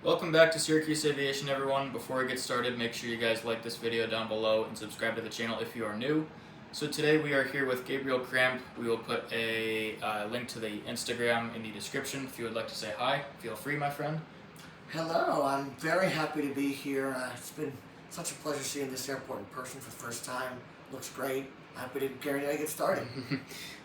Welcome back to Syracuse Aviation, everyone. Before we get started, make sure you guys like this video down below and subscribe to the channel if you are new. So today we are here with Gabriel. We will put a link to the Instagram in the description if you would like to say hi. Feel free, my friend. Hello, I'm very happy to be here. It's been such a pleasure seeing this airport in person for the first time. Looks great. Happy to get started.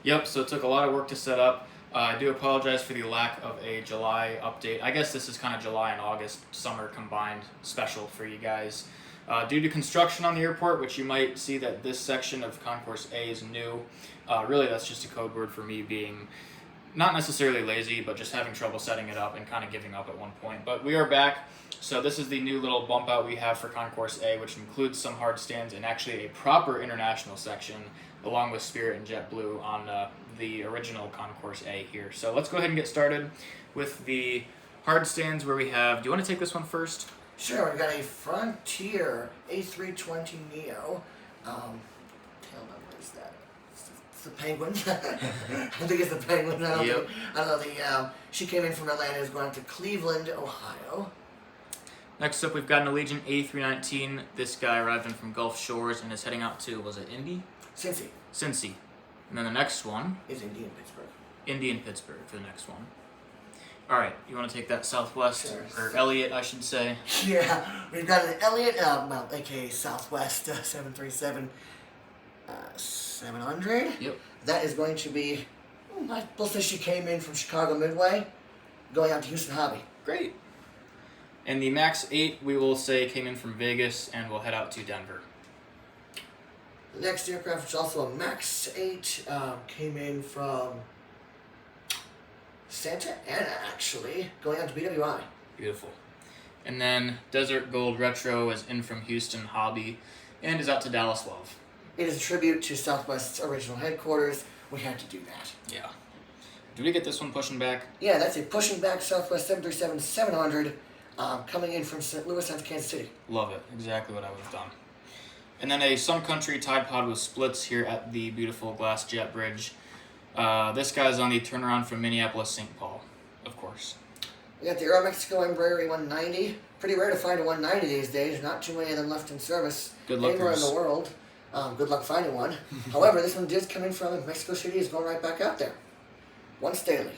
Yep, so it took a lot of work to set up. I do apologize for the lack of a July update. I guess this is kind of July and August summer combined special for you guys. Due to construction on the airport, which you might see that this section of Concourse A is new. Really, that's just a code word for me being not necessarily lazy, but just having trouble setting it up and kind of giving up at one point. But we are back. So this is the new little bump out we have for Concourse A, which includes some hard stands and actually a proper international section, along with Spirit and JetBlue on the original Concourse A here. So let's go ahead and get started with the hard stands where we have, do you want to take this one first? Sure, we've got a Frontier A320 Neo. Tail number is that? It's the Penguin. I think it's the Penguin. I don't know. She came in from Atlanta, is going to Cleveland, Ohio. Next up, we've got an Allegiant A319. This guy arrived in from Gulf Shores and is heading out to, was it Indy? Cincy. And then the next one is Indy and Pittsburgh. Indy and Pittsburgh for the next one. All right, you want to take that Southwest, sure. Or Elliott, I should say. Yeah, we've got an Elliott, aka Southwest 737 700. Yep. That is going to be, I believe she came in from Chicago Midway, going out to Houston Hobby. Great. And the MAX 8, we will say, came in from Vegas and will head out to Denver. The next aircraft, which is also a MAX 8, came in from Santa Ana, actually, going out to BWI. Beautiful. And then Desert Gold Retro is in from Houston Hobby and is out to Dallas Love. It is a tribute to Southwest's original headquarters. We had to do that. Yeah. Did we get this one pushing back? Yeah, that's a pushing back Southwest 737-700 coming in from St. Louis out to Kansas City. Love it. Exactly what I would have done. And then a Sun Country Tide Pod with splits here at the beautiful glass jet bridge. This guy's on the turnaround from Minneapolis-St. Paul, of course. We got the Aeromexico Embraer 190. Pretty rare to find a 190 these days. Not too many of them left in service. Good luck anywhere in the world. Good luck finding one. However, this one did come in from Mexico City. Is going right back out there. Once daily.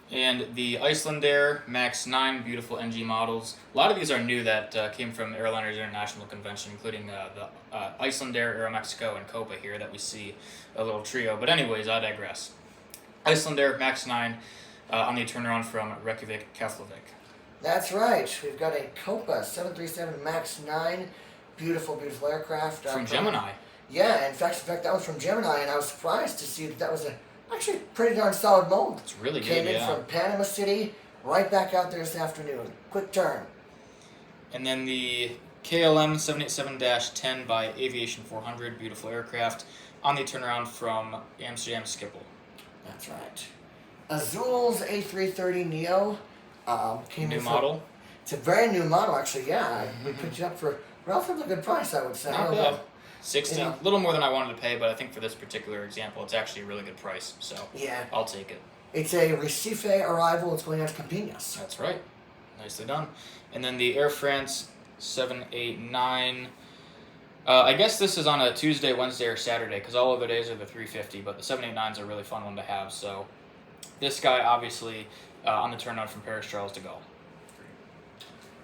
And the Icelandair MAX 9, beautiful NG models. A lot of these are new that came from Airliners International Convention, including the Icelandair, Aeromexico, and Copa here that we see a little trio. But anyways, I digress. Icelandair MAX 9 on the turnaround from Reykjavik, Keflavik. That's right. We've got a Copa 737 MAX 9. Beautiful, beautiful aircraft. From Gemini. Yeah, in fact, that was from Gemini, and I was surprised to see that was actually pretty darn solid mold. It's really good, Came in from Panama City, right back out there this afternoon. Quick turn. And then the KLM 787-10 by Aviation 400, beautiful aircraft, on the turnaround from Amsterdam Schiphol. That's right. Azul's A330 Neo came in. New model? It's a very new model, actually, yeah. We picked it up for a relatively good price, I would say. Not bad. A little more than I wanted to pay, but I think for this particular example, it's actually a really good price, so yeah, I'll take it. It's a Recife arrival. It's going out to Campinas. That's right. Nicely done. And then the Air France 789. I guess this is on a Tuesday, Wednesday, or Saturday, because all other days are the 350, but the 789 is a really fun one to have. So this guy, obviously, on the turnout from Paris Charles de Gaulle.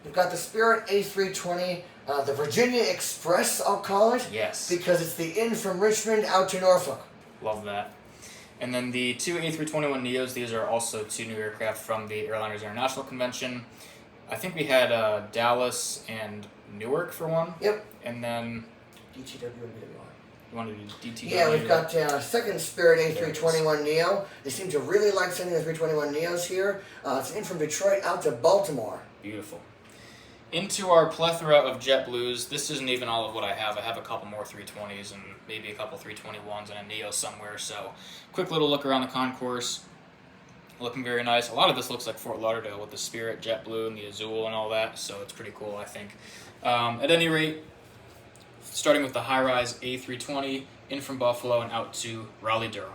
We've got the Spirit A320, the Virginia Express, I'll call it. Yes. Because it's the in from Richmond out to Norfolk. Love that. And then the two A321 Neos, these are also two new aircraft from the Airliners International Convention. I think we had Dallas and Newark for one. Yep. And then DTW and BWI. You wanted to do DTW? Yeah, we've got second Spirit A321 Neo. They seem to really like sending the 321 Neos here. It's in from Detroit out to Baltimore. Beautiful. Into our plethora of JetBlues. This isn't even all of what I have. I have a couple more 320s and maybe a couple 321s and a Neo somewhere. So, quick little look around the concourse. Looking very nice. A lot of this looks like Fort Lauderdale with the Spirit, JetBlue, and the Azul and all that. So it's pretty cool, I think. At any rate, starting with the high-rise A320 in from Buffalo and out to Raleigh-Durham.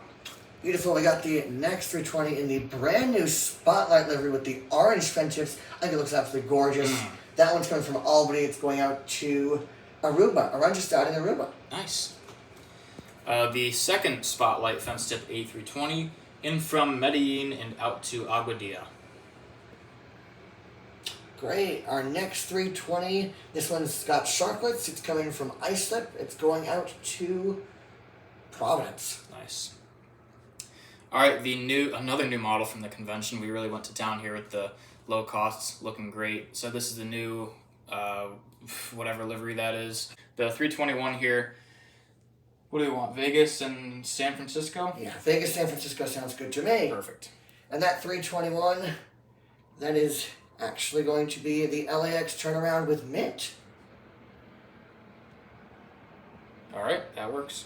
Beautiful. We got the next 320 in the brand new Spotlight livery with the orange fin tips. I think it looks absolutely gorgeous. That one's coming from Albany. It's going out to Aruba. Arundel in Aruba. Nice. The second Spotlight fence tip A320 in from Medellin and out to Aguadilla. Great. Our next 320, this one's got sharklets. It's coming from Islip. It's going out to Providence. Nice. All right, another new model from the convention. We really went to town here with the low costs, looking great. So this is the new, whatever livery that is. The 321 here. What do we want? Vegas and San Francisco? Yeah, Vegas, San Francisco sounds good to me. Perfect. And that 321, that is actually going to be the LAX turnaround with Mint. All right, that works.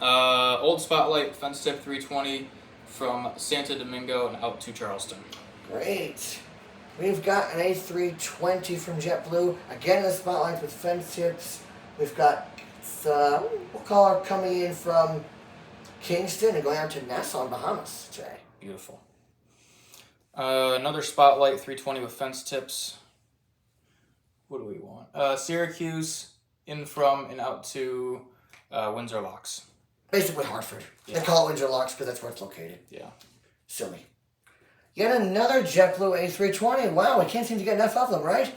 Old Spotlight fence tip 320 from Santo Domingo and out to Charleston. Great. We've got an A320 from JetBlue. Again, in the Spotlight with fence tips. We've got, we'll call her coming in from Kingston and going out to Nassau, Bahamas today. Beautiful. Another Spotlight 320 with fence tips. What do we want? Syracuse in from and out to Windsor Locks. Basically Hartford. Yeah. They call it Windsor Locks because that's where it's located. Yeah. Silly. Yet another JetBlue A320. Wow, we can't seem to get enough of them, right?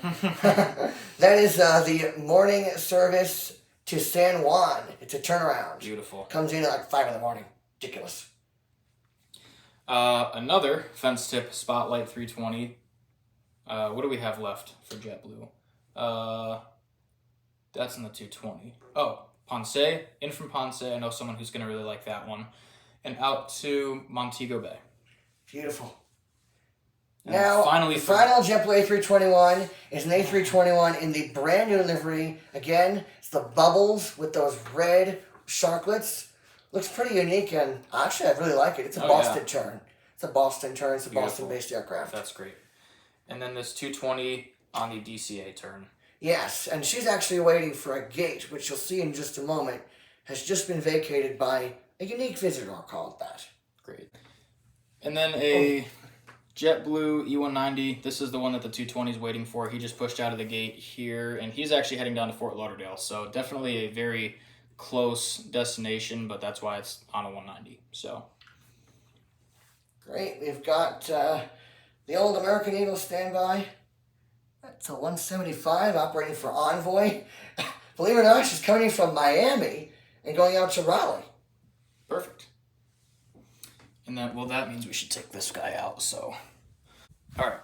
That is the morning service to San Juan. It's a turnaround. Beautiful. Comes in at like 5 in the morning. Ridiculous. Another fence tip Spotlight 320. What do we have left for JetBlue? That's in the 220. Oh, Ponce. In from Ponce. I know someone who's going to really like that one. And out to Montego Bay. Beautiful. And now, finally, the final JetBlue A321 is an A321 in the brand new livery. Again, it's the bubbles with those red sharklets. Looks pretty unique, and actually, I really like it. It's a Boston turn. It's a Boston turn. It's a Boston-based aircraft. That's great. And then this 220 on the DCA turn. Yes, and she's actually waiting for a gate, which you'll see in just a moment, has just been vacated by a unique visitor, I'll call it that. Great. And then a JetBlue E190. This is the one that the 220 is waiting for. He just pushed out of the gate here, and he's actually heading down to Fort Lauderdale. So definitely a very close destination, but that's why it's on a 190. So great. We've got the old American Eagle standby. That's a 175 operating for Envoy. Believe it or not, she's coming from Miami and going out to Raleigh. Perfect. And then, well, that means we should take this guy out, so. All right.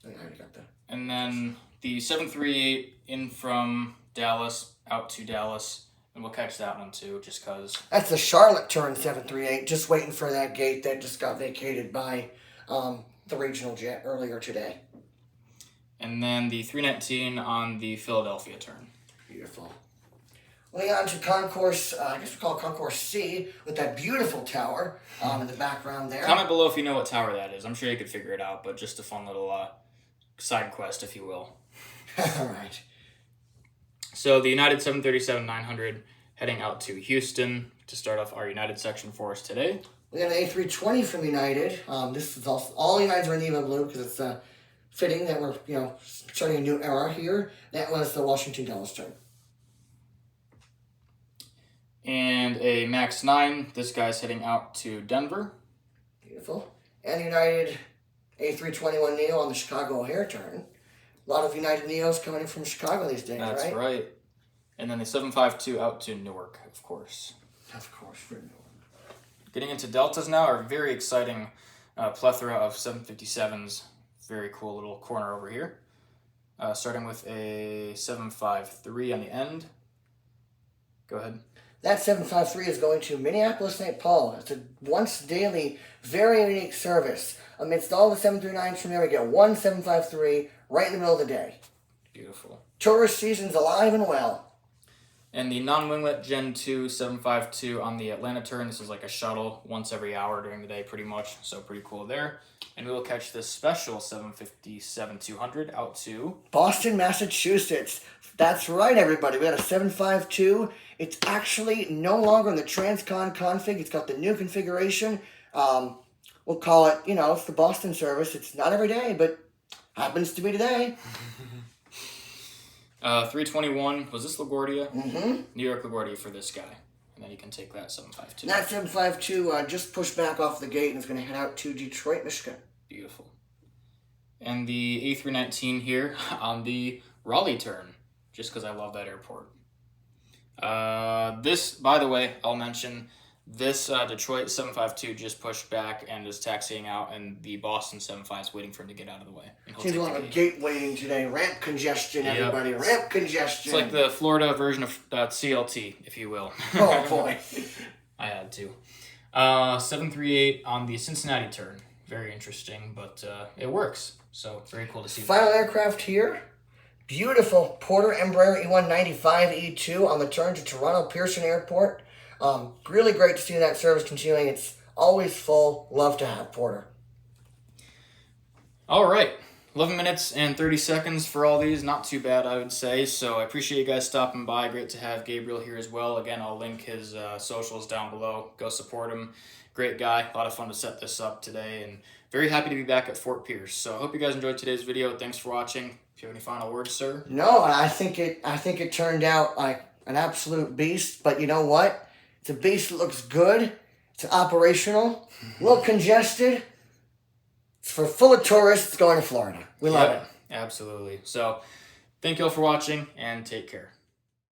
I already got that. And then the 738 in from Dallas, out to Dallas, and we'll catch that one too, just because. That's the Charlotte turn 738, just waiting for that gate that just got vacated by the regional jet earlier today. And then the 319 on the Philadelphia turn. Beautiful. Moving on to Concourse, I guess we call it Concourse C, with that beautiful tower in the background there. Comment below if you know what tower that is. I'm sure you could figure it out, but just a fun little side quest, if you will. All right. So the United 737-900 heading out to Houston to start off our United section for us today. We got an A320 from United. This is all Uniteds are in Navy blue because it's fitting that we're starting a new era here. That was the Washington Dallas turn. And a MAX 9. This guy's heading out to Denver. Beautiful. And United A321neo on the Chicago O'Hare turn. A lot of United Neos coming in from Chicago these days, right? That's right. And then the 752 out to Newark, of course. Of course, for Newark. Getting into Deltas now, our very exciting plethora of 757s. Very cool little corner over here. Starting with a 753 on the end. Go ahead. That 753 is going to Minneapolis-St. Paul. It's a once daily, very unique service. Amidst all the 739s from there, we get one 753 right in the middle of the day. Beautiful. Tourist season's alive and well. And the non-winglet Gen 2 752 on the Atlanta turn. This is like a shuttle once every hour during the day pretty much. So pretty cool there. And we will catch this special 757-200 out to Boston, Massachusetts. That's right, everybody. We got a 752. It's actually no longer in the Transcon config. It's got the new configuration. We'll call it, it's the Boston service. It's not every day, but happens to be today. 321. Was this LaGuardia? Mm-hmm. New York LaGuardia for this guy. And then you can take that 752. That 752 just pushed back off the gate and is going to head out to Detroit, Michigan. Beautiful. And the A319 here on the Raleigh turn, just because I love that airport. This, by the way, I'll mention, this Detroit 752 just pushed back and is taxiing out, and the Boston 75 is waiting for him to get out of the way. Seems a lot of gate waiting today. Ramp congestion, everybody. Yep. Ramp congestion. It's like the Florida version of CLT, if you will. Oh, boy. I had to. 738 on the Cincinnati turn. Very interesting, but it works. So, very cool to see. Final aircraft here. Beautiful Porter Embraer E195 E2 on the turn to Toronto Pearson Airport. Really great to see that service continuing. It's always full. Love to have Porter. All right. 11 minutes and 30 seconds for all these. Not too bad, I would say. So I appreciate you guys stopping by. Great to have Gabriel here as well. Again, I'll link his socials down below. Go support him. Great guy. A lot of fun to set this up today. And very happy to be back at Fort Pierce. So I hope you guys enjoyed today's video. Thanks for watching. If you have any final words, sir? No, I think it turned out like an absolute beast. But you know what? It's a beast that looks good. It's operational. A little congested. It's full of tourists going to Florida. We love it. Absolutely. So, thank you all for watching, and take care.